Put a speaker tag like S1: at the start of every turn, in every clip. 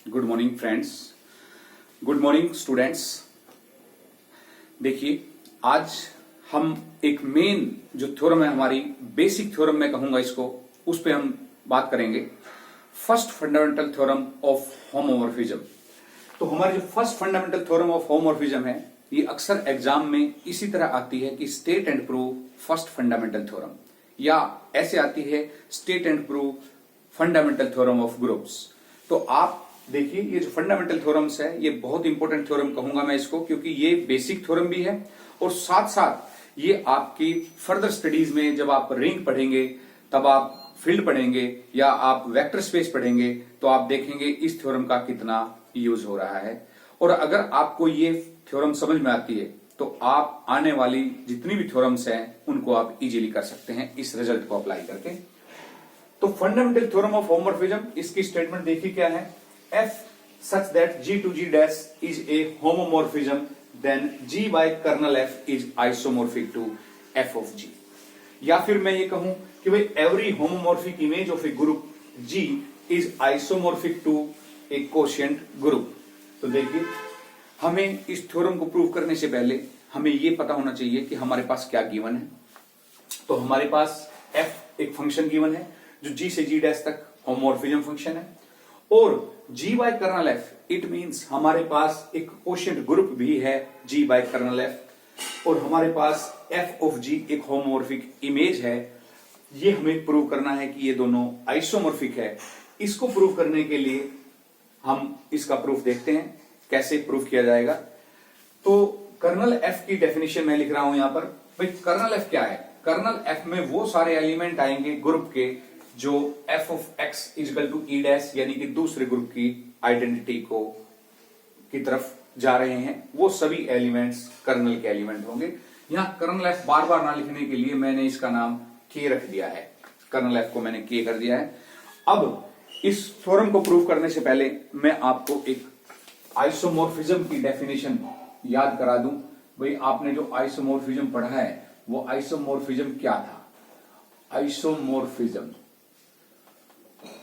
S1: Good morning friends, good morning students. देखिए, आज हम एक मेन जो थ्योरम है, हमारी बेसिक थ्योरम मैं कहूंगा इसको, उस पे हम बात करेंगे। First fundamental theorem of homomorphism. तो हमारी जो first fundamental theorem of homomorphism है, ये अक्सर एग्जाम में इसी तरह आती है कि state and prove first fundamental theorem, या ऐसे आती है state and prove fundamental theorem of groups. तो आप देखिए, ये जो फंडामेंटल थ्योरम्स है, ये बहुत इंपॉर्टेंट थ्योरम कहूंगा मैं इसको, क्योंकि ये बेसिक थ्योरम भी है और साथ साथ ये आपकी फर्दर स्टडीज में जब आप रिंग पढ़ेंगे, तब आप फील्ड पढ़ेंगे या आप वेक्टर स्पेस पढ़ेंगे, तो आप देखेंगे इस थ्योरम का कितना यूज हो रहा है। और अगर आपको ये थ्योरम समझ में आती है, तो आप आने वाली जितनी भी थ्योरम्स हैं उनको आप इजीली कर सकते हैं इस रिजल्ट को अप्लाई करके। तो फंडामेंटल थ्योरम ऑफ होमोमॉर्फिज्म, इसकी स्टेटमेंट देखिए क्या है। F such that G to G dash is a homomorphism, then G by kernel F is isomorphic to F of G। या फिर मैं ये कहूं कि भाई every homomorphic image of a group G is isomorphic to a quotient group। तो देखिए, हमें इस थ्योरम को प्रूव करने से पहले हमें ये पता होना चाहिए कि हमारे पास क्या गिवन है। तो हमारे पास F एक फंक्शन गिवन है जो G से G डैश तक होमोमॉर्फिज्म फंक्शन है, और G by kernel F, it means हमारे पास एक क्वोशिएंट ग्रुप भी है G बाय कर्नल F, और हमारे पास F ऑफ G एक होमोमॉर्फिक इमेज है। ये हमें प्रूव करना है कि ये दोनों आइसोमॉर्फिक है। इसको प्रूव करने के लिए हम इसका प्रूफ देखते हैं कैसे प्रूव किया जाएगा। तो कर्नल F की डेफिनेशन मैं लिख रहा हूं यहां पर। भाई कर्नल F क्या है? कर्नल F में वो सारे एलिमेंट आएंगे ग्रुप के जो f of x equal to E dash, यानी कि दूसरे ग्रुप की आइडेंटिटी की तरफ जा रहे हैं, वो सभी एलिमेंट्स कर्नल के एलिमेंट होंगे। यहां कर्नल f बार बार ना लिखने के लिए मैंने इसका नाम k रख दिया है। कर्नल f को मैंने k कर दिया है। अब इस थ्योरम को प्रूव करने से पहले मैं आपको एक आइसोमॉर्फिज्म की डेफिनेशन याद करा दूं। भाई, आपने जो आइसोमॉर्फिज्म पढ़ा है, वो आइसोमॉर्फिज्म क्या था? आइसोमॉर्फिज्म,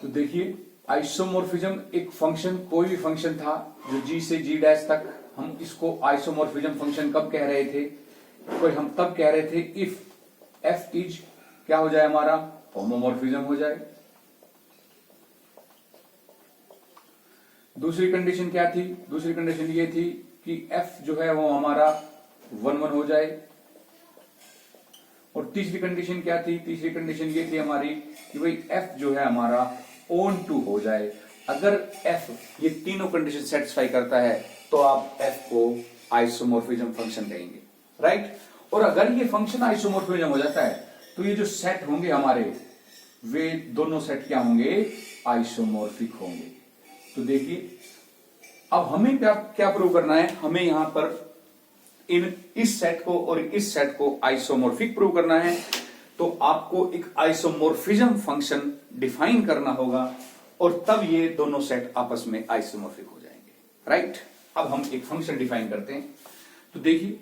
S1: तो देखिए, आइसोमॉर्फिज्म एक फंक्शन, कोई भी फंक्शन था जो G से G डैश तक, हम इसको आइसोमॉर्फिज्म फंक्शन कब कह रहे थे? कोई हम तब कह रहे थे इफ F इज क्या हो जाए, हमारा होमोमॉर्फिज्म हो जाए। दूसरी कंडीशन क्या थी? दूसरी कंडीशन ये थी कि F जो है वो हमारा 1-1 हो जाए। और तीसरी कंडीशन क्या थी? तीसरी कंडीशन ये थी हमारी कि भाई F जो है हमारा ऑन टू हो जाए। अगर F ये तीनों कंडीशन सेटिस्फाई करता है तो आप F को आइसोमॉर्फिज्म फंक्शन कहेंगे, राइट। और अगर ये फंक्शन आइसोमॉर्फिज्म हो जाता है, तो ये जो सेट होंगे हमारे, वे दोनों सेट क्या होंगे? आइसोमॉर्फिक होंगे। तो देखिए, अब हमें क्या क्या प्रूव करना है? हमें यहां पर इस सेट को और इस सेट को आइसोमॉर्फिक प्रूव करना है। तो आपको एक आइसोमॉर्फिज्म फंक्शन डिफाइन करना होगा, और तब ये दोनों सेट आपस में आइसोमॉर्फिक हो जाएंगे, राइट। अब हम एक फंक्शन डिफाइन करते हैं। तो देखिए,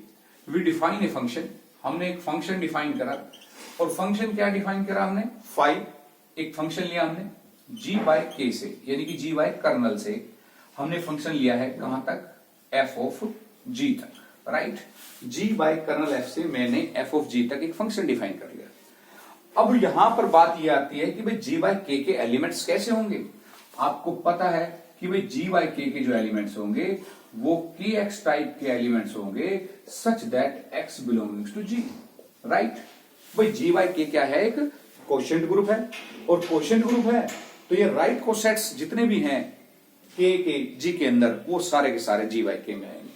S1: वी डिफाइन ए फंक्शन। हमने एक फंक्शन डिफाइन करा, और फंक्शन क्या डिफाइन करा हमने? फाइव। एक फंक्शन लिया हमने G बाय K से, यानी कि G बाय कर्नल से हमने फंक्शन लिया है कहां तक? F ऑफ G तक, right. G by kernel F से मैंने F ऑफ G तक एक फंक्शन डिफाइन कर लिया। अब यहां पर बात यह आती है कि भाई G बाय K के एलिमेंट्स कैसे होंगे? आपको पता है कि भाई G बाय K के जो एलिमेंट्स होंगे वो Kx टाइप के एलिमेंट्स होंगे, such that X belongings to G, right. भाई G बाय K क्या है? एक क्वोशिएंट ग्रुप है, और क्वोशिएंट ग्रुप है तो ये राइट कोसेट्स जितने भी हैं K के G के अंदर, वो सारे के सारे G बाय K में आएंगे।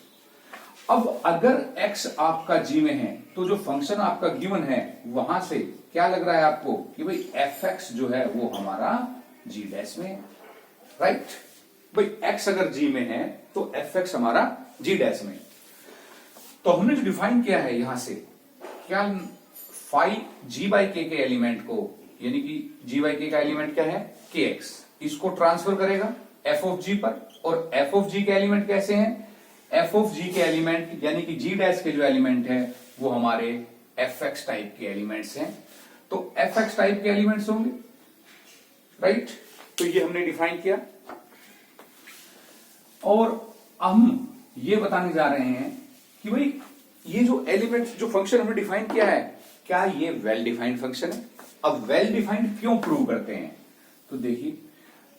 S1: अब अगर x आपका G में है, तो जो फंक्शन आपका गिवन है, वहां से क्या लग रहा है आपको कि भाई fx जो है वो हमारा G डैश में है, राइट। भाई x अगर G में है तो fx हमारा G डैश में। तो हमने जो डिफाइन किया है यहां से, क्या फाइव G बाय K के एलिमेंट को, यानी कि G बाय K का एलिमेंट क्या है? Kx, इसको ट्रांसफर करेगा f ऑफ G पर। और f ऑफ G के एलिमेंट कैसे हैं? f ऑफ G के एलिमेंट, यानी कि G डैश के जो एलिमेंट है वो हमारे fx टाइप के एलिमेंट्स हैं। तो fx टाइप के एलिमेंट्स होंगे, राइट। तो ये हमने डिफाइन किया। और हम ये बताने जा रहे हैं कि भाई ये जो एलिमेंट जो फंक्शन हमने डिफाइन किया है, क्या ये वेल डिफाइंड फंक्शन है? अब वेल डिफाइंड क्यों प्रूव करते हैं? तो देखिए,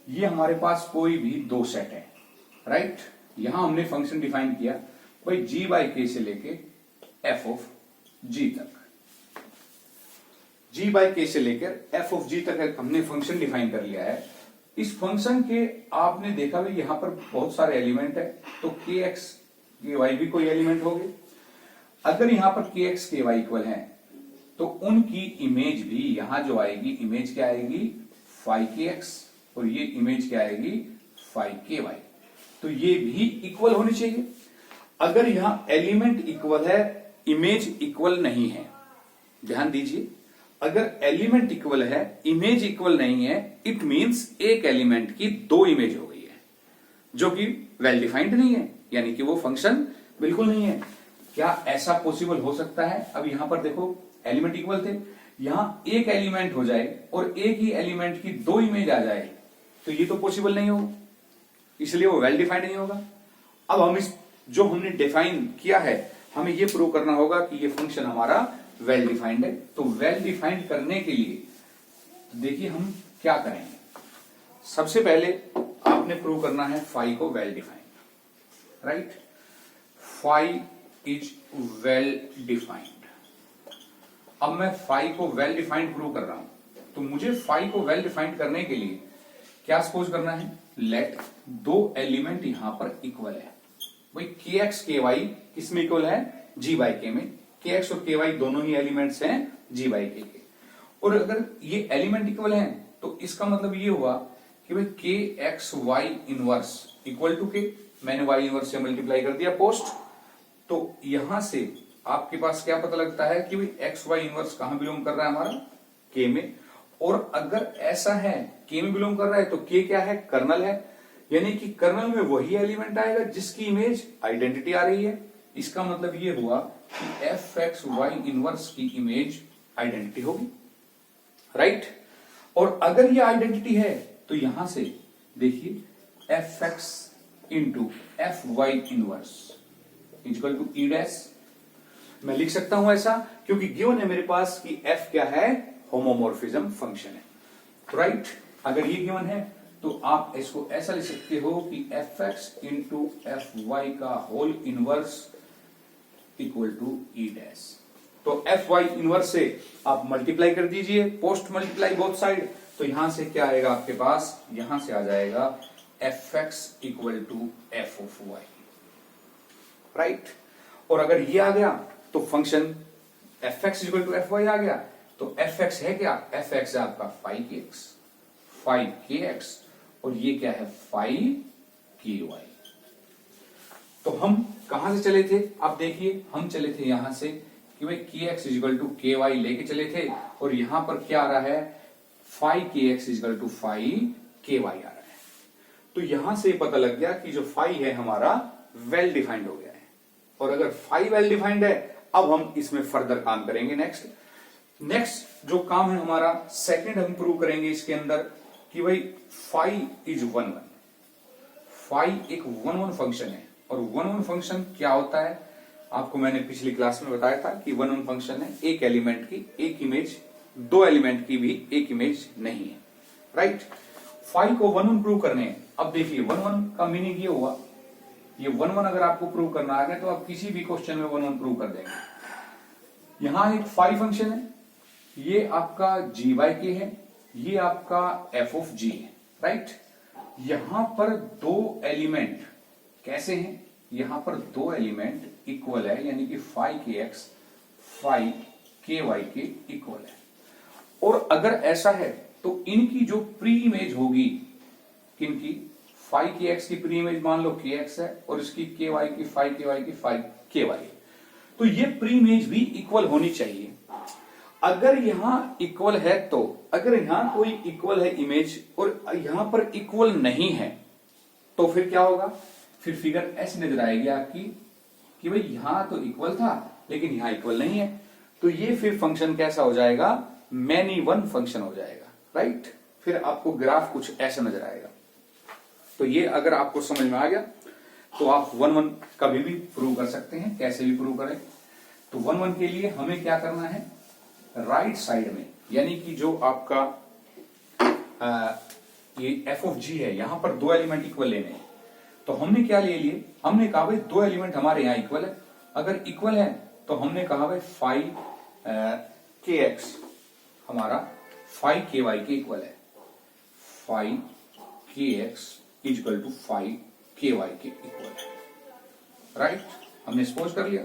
S1: ये हमारे पास कोई भी दो सेट है, राइट? यहां हमने फंक्शन डिफाइन किया भाई g बाई के से लेके f ऑफ g तक, g बाई के से लेकर f ऑफ g तक हमने फंक्शन डिफाइन कर लिया है। इस फंक्शन के आपने देखा भाई यहां पर बहुत सारे एलिमेंट है, तो kx ky भी कोई एलिमेंट होंगे। अगर यहां पर kx ky इक्वल है तो उनकी इमेज भी यहां जो आएगी, इमेज क्या आएगी? फाई kx, और ये इमेज क्या आएगी? Phi ky। तो ये भी इक्वल होनी चाहिए। अगर यहां एलिमेंट इक्वल है, इमेज इक्वल नहीं है, ध्यान दीजिए, अगर एलिमेंट इक्वल है, इमेज इक्वल नहीं है, इट मींस एक एलिमेंट की दो इमेज हो गई है, जो कि वेल डिफाइंड नहीं है, यानी कि वो फंक्शन बिल्कुल नहीं है। क्या ऐसा पॉसिबल हो सकता है? अब यहां पर देखो, एलिमेंट इक्वल थे, यहां एक एलिमेंट हो जाए और एक ही एलिमेंट की दो इमेज आ जाए, तो ये तो पॉसिबल नहीं होगा, इसलिए वो वेल डिफाइंड नहीं होगा। अब हम इस जो हमने डिफाइन किया है, हमें ये प्रूव करना होगा कि ये फंक्शन हमारा वेल डिफाइंड है। तो वेल डिफाइंड करने के लिए देखिए हम क्या करेंगे। सबसे पहले आपने प्रूव करना है फाई को well defined, right? Phi is well defined. अब मैं फाई को वेल डिफाइंड प्रूव कर रहा हूं, तो मुझे फाई को वेल डिफाइंड करने के लिए क्या सपोज करना है? लेट दो एलिमेंट यहां पर इक्वल है। भाई kx ky किसमें इक्वल है? g बाई के में। kx और ky दोनों ही एलिमेंट्स हैं g बाई के। और अगर ये एलिमेंट इक्वल हैं, तो इसका मतलब ये हुआ कि भाई kx y inverse equal to k, मैंने y इनवर्स से मल्टीप्लाई कर दिया पोस्ट। तो यहां से आपके पास क्या पता लगता है कि भाई एक्स वाई इनवर्स कहां बिलोंग कर रहा है? हमारा के में। और अगर ऐसा है के में बिलोंग कर रहा है, तो के क्या है? कर्नल है, यानी कि कर्नल में वही एलिमेंट आएगा जिसकी इमेज आइडेंटिटी आ रही है। इसका मतलब ये हुआ कि एफ एक्स वाई इनवर्स की इमेज आइडेंटिटी होगी, राइट? और अगर ये आइडेंटिटी है तो यहां से देखिए F x into F Y inverse equal to E dash. मैं लिख सकता हूं ऐसा क्योंकि गिवन है मेरे पास कि f क्या है? होमोमॉर्फिज्म फंक्शन है, राइट? अगर ये गिवन है तो आप इसको ऐसा लिख सकते हो कि F x into F Y का whole inverse equal to E dash. तो एफ वाई इनवर्स से आप मल्टीप्लाई कर दीजिए, पोस्ट मल्टीप्लाई बोथ साइड, तो यहां से क्या आएगा आपके पास? यहां से आ जाएगा f x equal to f of y, right? और अगर ये आ गया तो function f x equal to f y आ गया। तो एफ एक्स है क्या? एफ एक्स है आपका five K x, five K x, और ये क्या है? Five K Y. तो हम कहां से चले थे? आप देखिए, हम चले थे यहां से कि भाई के X equal to K Y लेके चले थे, और यहां पर क्या आ रहा है? Five K X equal to phi K Y आ रहा है। तो यहां से पता लग गया कि जो फाइव है हमारा वेल डिफाइंड हो गया है। और अगर फाइव वेल डिफाइंड है, अब हम इसमें फर्दर काम करेंगे। नेक्स्ट जो काम है हमारा सेकंड, हम प्रूव करेंगे इसके अंदर कि भाई five is one one. Five एक वन वन फंक्शन है, और वन वन फंक्शन क्या होता है आपको मैंने पिछली क्लास में बताया था कि वन वन फंक्शन है एक एलिमेंट की एक इमेज, दो एलिमेंट की भी एक इमेज नहीं है, राइट? फाइव को वन वन प्रूव करने हैं। अब देखिए वन वन का मीनिंग ये हुआ, ये वन वन अगर आपको प्रूव करना आ गया तो आप किसी भी क्वेश्चन में वन वन प्रूव कर देंगे। यहां एक फाइव फंक्शन है, ये आपका जी बाई के है, ये आपका एफ ऑफ जी है, राइट? यहां पर दो एलिमेंट कैसे हैं? यहां पर दो एलिमेंट इक्वल है, यानी कि five K x five K Y के इक्वल है। और अगर ऐसा है तो इनकी जो प्री इमेज होगी, किनकी? फाइव के एक्स की प्री इमेज मान लो के एक्स है, और इसकी के वाई की फाइव के वाई की फाइव के वाई, तो ये प्री इमेज भी इक्वल होनी चाहिए। अगर यहां इक्वल है तो, अगर यहां कोई इक्वल है इमेज और यहां पर इक्वल नहीं है, तो फिर क्या होगा? फिर फिगर ऐसी नजर आएगी आपकी कि भाई यहां तो इक्वल था लेकिन यहां इक्वल नहीं है, तो ये फिर फंक्शन कैसा हो जाएगा? मैनी वन फंक्शन हो जाएगा, राइट? फिर आपको ग्राफ कुछ ऐसा नजर आएगा। तो ये अगर आपको समझ में आ गया तो आप 1-1 कभी भी प्रूव कर सकते हैं, कैसे भी प्रूव करें। तो 1-1 के लिए हमें क्या करना है, राइट साइड में, यानी कि जो आपका ये एफ ऑफ जी है, यहां पर दो एलिमेंट इक्वल लेने हैं। तो हमने क्या ले लिए, हमने कहा भाई दो एलिमेंट हमारे यहां इक्वल है, अगर इक्वल है तो हमने कहा भाई फाइव के एक्स हमारा फाइव के वाई के इक्वल है, five K x equal to phi K Y के इक्वल है, राइट। हमने सपोज कर लिया।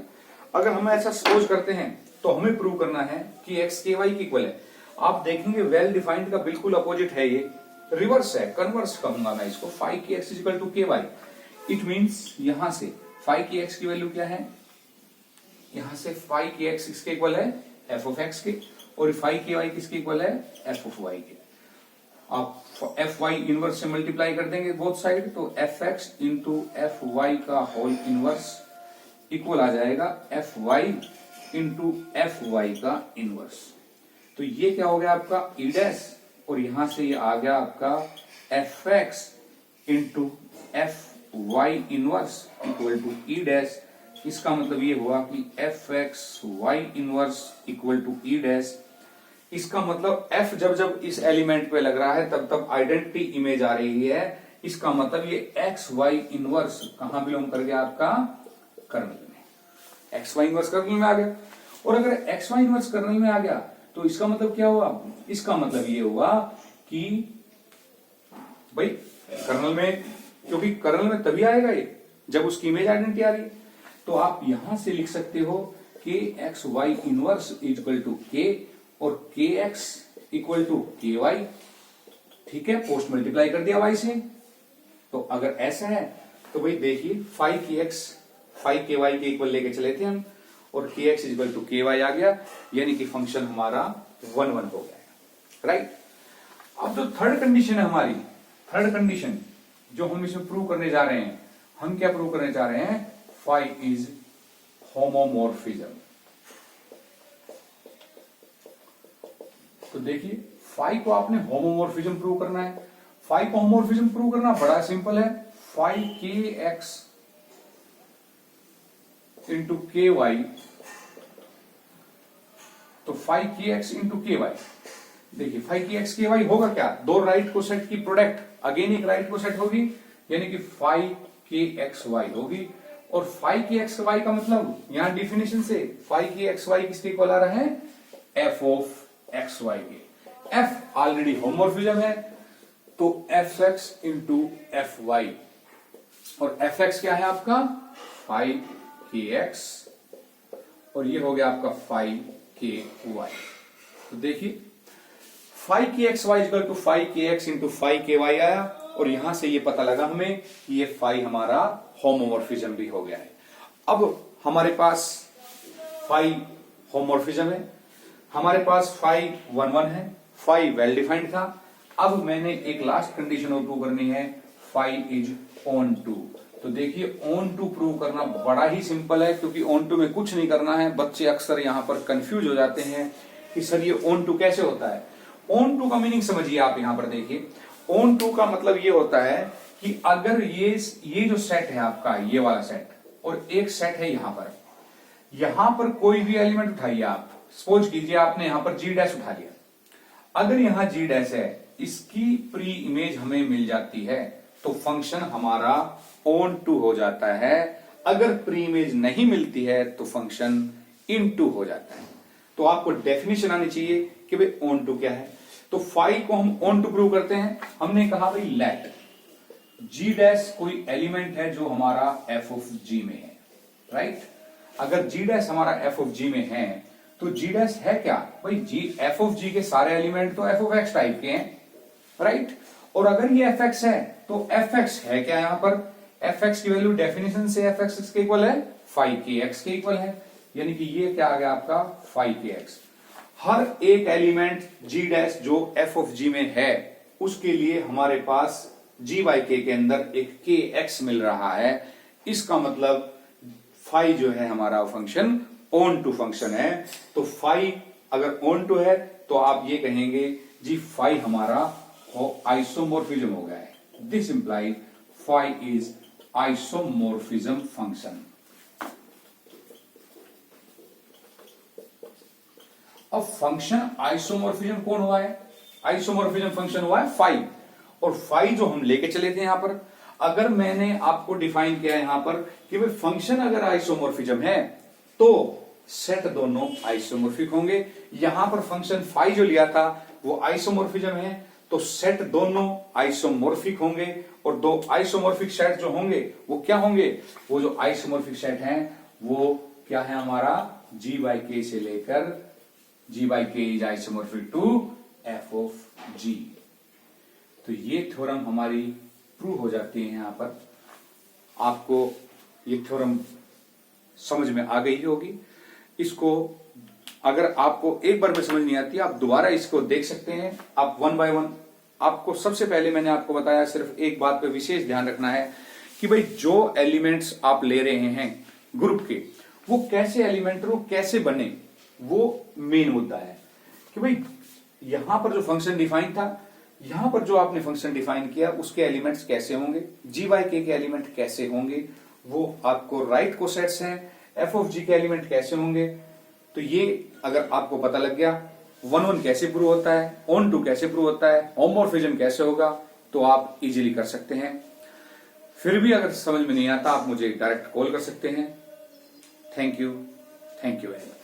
S1: अगर हम ऐसा सपोज करते हैं तो हमें प्रूव करना है कि एक्स के वाई के इक्वल है। आप देखेंगे वेल डिफाइंड का बिल्कुल अपोजिट है, ये रिवर्स है, कन्वर्स कहूंगा मैं इसको, five K x equal to K Y. It means यहां से फाइव के एक्स की वैल्यू क्या है, यहां से फाइव के एक्स किसके इक्वल है, एफ ऑफ एक्स के, और फाइव के वाई किसके इक्वल है, एफ ऑफ वाई के। आप एफ वाई इनवर्स से मल्टीप्लाई कर देंगे बोथ साइड, तो F x into F Y का होल इनवर्स इक्वल आ जाएगा F Y into F Y का इनवर्स। तो ये क्या हो गया आपका ई डैश, और यहां से ये आ गया आपका F x into F Y inverse equal to E dash. इसका मतलब ये हुआ कि F X Y inverse equal to E dash. इसका मतलब एफ जब जब इस एलिमेंट पे लग रहा है तब तब आइडेंटिटी इमेज आ रही है। इसका मतलब ये एक्स वाई इनवर्स कहां बिलोंग कर गया आपका, कर्नल में। एक्स वाई इनवर्स कर्नल में आ गया। और अगर एक्स वाई इनवर्स कर्नल में आ गया तो इसका मतलब क्या हुआ, इसका मतलब ये हुआ कि भाई कर्नल में, क्योंकि कर्नल में तभी आएगा ये जब उसकी इमेज आइडेंटिटी आ रही है। तो आप यहां से लिख सकते हो कि X Y inverse equal to K और K X equal to K Y. ठीक है, पोस्ट मल्टीप्लाई कर दिया वाई से। तो अगर ऐसा है तो भाई देखिए phi K x five K Y के इक्वल लेके चले थे हम, और K X equal to K Y आ गया, यानी कि फंक्शन हमारा 1-1 हो गया, राइट। अब जो थर्ड कंडीशन है हमारी, थर्ड कंडीशन जो हम इसमें प्रूव करने जा रहे हैं, हम क्या प्रूव करने जा रहे हैं, फाइव इज होमोमॉर्फिज्म। तो देखिए फाइव को आपने होमोमॉर्फिज्म प्रूव करना है। फाइव को होमोमॉर्फिज्म प्रूव करना बड़ा सिंपल है, फाइव के एक्स इंटू के वाई, तो फाइव के एक्स इंटू के वाई। देखिए फाइव के एक्स के वाई होगा क्या, दो राइट को सेट की प्रोडक्ट, अगेन एक राइट को सेट होगी, यानी कि फाइव के एक्स वाई होगी। और फाइव के एक्स वाई का मतलब यहां डिफिनेशन से फाइव के एक्स वाई किसके इक्वल आ रहा है, एफ ऑफ एक्स वाई के। एफ ऑलरेडी होमोमॉर्फिज्म है, तो F x into F Y, और एफ एक्स क्या है आपका फाइव के एक्स, और ये हो गया आपका फाइव के वाई। तो देखिए phi K X Y equal to phi K X into phi K Y आया, और यहां से ये पता लगा हमें कि ये फाइव हमारा होमोमॉर्फिज्म भी हो गया है। अब हमारे पास फाइव होमोमॉर्फिज्म है, हमारे पास फाइव 1-1 है, फाइव वेल डिफाइंड था। अब मैंने एक लास्ट कंडीशन और प्रूव करनी है, फाइव इज ऑन टू। तो देखिए ऑन टू प्रूव करना बड़ा ही सिंपल है, क्योंकि ऑन टू में कुछ नहीं करना है। बच्चे अक्सर यहां पर कंफ्यूज हो जाते हैं कि सर ये ऑन टू कैसे होता है। ऑन टू का मीनिंग समझिए आप, यहां पर देखिए ऑन टू का मतलब ये होता है कि अगर ये जो सेट है आपका, ये वाला सेट, और एक सेट है यहां पर कोई भी एलिमेंट उठाइए आप, सपोज कीजिए आपने यहां पर जी डैश उठा लिया। अगर यहां जी डैश है, इसकी प्री इमेज हमें मिल जाती है तो फंक्शन हमारा ऑन टू हो जाता है। अगर प्री इमेज नहीं मिलती है तो फंक्शन इन टू हो जाता है। तो आपको डेफिनेशन आनी चाहिए कि भाई ऑन टू क्या है। तो फाइव को हम ऑन टू प्रूव करते हैं। हमने कहा भाई लेट जी डैश कोई एलिमेंट है जो हमारा एफ ऑफ जी में है, राइट। अगर जी डैश हमारा एफ ऑफ जी में है तो जी डैश है क्या भाई, जी एफ ऑफ जी के सारे एलिमेंट तो एफ ऑफ एक्स टाइप के हैं, राइट। और अगर ये एफ एक्स है तो एफ एक्स है क्या, यहां पर एफ एक्स की वैल्यू डेफिनेशन से एफ एक्स के इक्वल है, फाइव के एक्स के इक्वल है, यानी कि ये क्या आ गया आपका फाइव के एक्स। हर एक एलिमेंट जी डैश जो एफ ऑफ जी में है उसके लिए हमारे पास जी वाई के अंदर एक के एक्स मिल रहा है। इसका मतलब फाइव जो है हमारा फंक्शन ऑन टू फंक्शन है। तो फाइव अगर ऑन टू है तो आप ये कहेंगे जी फाइव हमारा आइसोमॉर्फिज्म हो गया है। This implies five is isomorphism function. अब फंक्शन आइसोमोर्फिज्म कौन हुआ है? आइसोमोर्फिज्म फंक्शन हुआ है फाई, और फाई जो हम लेके चले थे यहां पर, अगर मैंने आपको डिफाइन किया यहां पर कि भाई फंक्शन अगर आइसोमोर्फिज्म है तो सेट दोनों आइसोमोर्फिक होंगे। यहां पर फंक्शन फाई जो लिया था वो आइसोमोर्फिज्म है, तो सेट दोनों आइसोमोर्फिक होंगे, और दो आइसोमोर्फिक सेट जो होंगे वो क्या होंगे? वो जो आइसोमोर्फिक सेट हैं वो क्या है हमारा? g बाई के से लेकर g by K is isomorphic to f of g। तो ये थ्योरम हमारी प्रूव हो जाती है। यहां पर आपको ये थ्योरम समझ में आ गई होगी। इसको अगर आपको एक बार में समझ नहीं आती, आप दोबारा इसको देख सकते हैं, आप वन बाय वन। आपको सबसे पहले मैंने आपको बताया, सिर्फ एक बात पे विशेष ध्यान रखना है कि भाई जो एलिमेंट्स आप ले रहे हैं ग्रुप के, वो कैसे एलिमेंट वो कैसे बने, वो मेन मुद्दा है। कि भाई यहां पर जो फंक्शन डिफाइन था, यहां पर जो आपने फंक्शन डिफाइन किया उसके एलिमेंट्स कैसे होंगे, जी बाई के एलिमेंट कैसे होंगे, वो आपको राइट कोसेट्स हैं, एफ ऑफ जी के एलिमेंट कैसे होंगे। तो ये अगर आपको पता लग गया, 1-1 कैसे प्रूव होता है, ऑन-टू कैसे प्रूव होता है, होमोमॉर्फिज्म कैसे होगा, तो आप इजीली कर सकते हैं। फिर भी अगर समझ में नहीं आता आप मुझे डायरेक्ट कॉल कर सकते हैं। Thank you very much.